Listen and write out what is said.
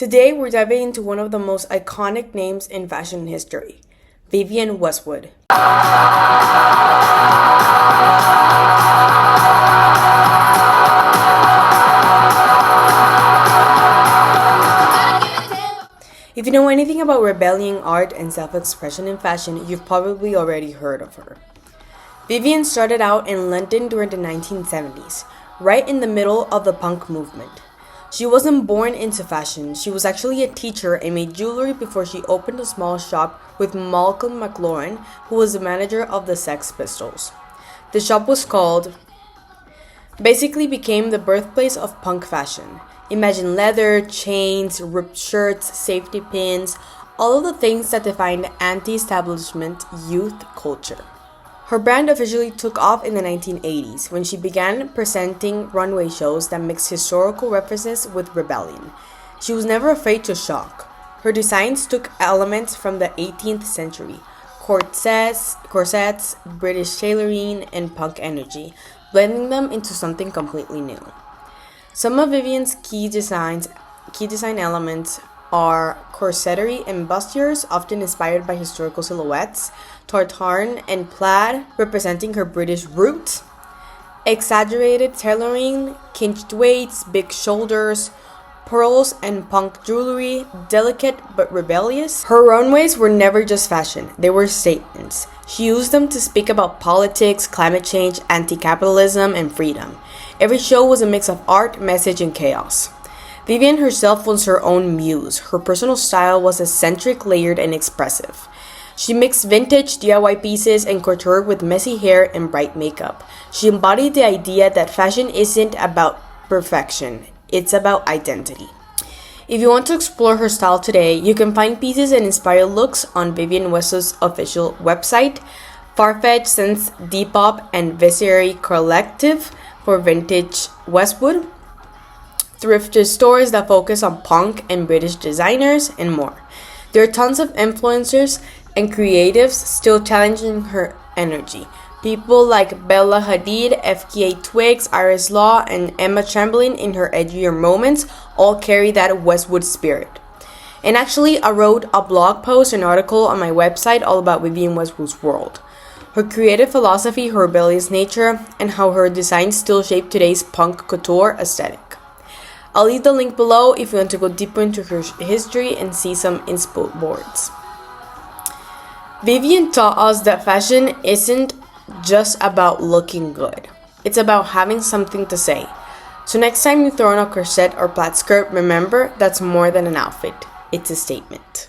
Today, we're diving into one of the most iconic names in fashion history, Vivienne Westwood. If you know anything about rebellion, art, and self-expression in fashion, you've probably already heard of her. Vivienne started out in London during the 1970s, right in the middle of the punk movement. She wasn't born into fashion. She was actually a teacher and made jewelry before she opened a small shop with Malcolm McLaren, who was the manager of the Sex Pistols. The shop basically became the birthplace of punk fashion. Imagine leather, chains, ripped shirts, safety pins, all of the things that defined anti-establishment youth culture. Her brand officially took off in the 1980s when she began presenting runway shows that mixed historical references with rebellion. She was never afraid to shock. Her designs took elements from the 18th century, corsets, British tailoring, and punk energy, blending them into something completely new. Some of Vivienne's key design elements are corsettery and bustiers, often inspired by historical silhouettes, tartan and plaid, representing her British roots, exaggerated tailoring, cinched waists, big shoulders, pearls and punk jewelry, delicate but rebellious. Her runways were never just fashion, they were statements. She used them to speak about politics, climate change, anti-capitalism, and freedom. Every show was a mix of art, message, and chaos. Vivienne herself was her own muse. Her personal style was eccentric, layered, and expressive. She mixed vintage DIY pieces and couture with messy hair and bright makeup. She embodied the idea that fashion isn't about perfection, it's about identity. If you want to explore her style today, you can find pieces and inspired looks on Vivienne Westwood's official website, Farfetch Sense Depop, and Visionary Collective for Vintage Westwood, thrift stores that focus on punk and British designers, and more. There are tons of influencers and creatives still challenging her energy. People like Bella Hadid, FKA Twigs, Iris Law, and Emma Chamberlain in her edgier moments all carry that Westwood spirit. And actually, I wrote a blog post and article on my website all about Vivienne Westwood's world. Her creative philosophy, her rebellious nature, and how her designs still shape today's punk couture aesthetic. I'll leave the link below if you want to go deeper into her history and see some inspo boards. Vivienne taught us that fashion isn't just about looking good. It's about having something to say. So next time you throw on a corset or plaid skirt, remember that's more than an outfit. It's a statement.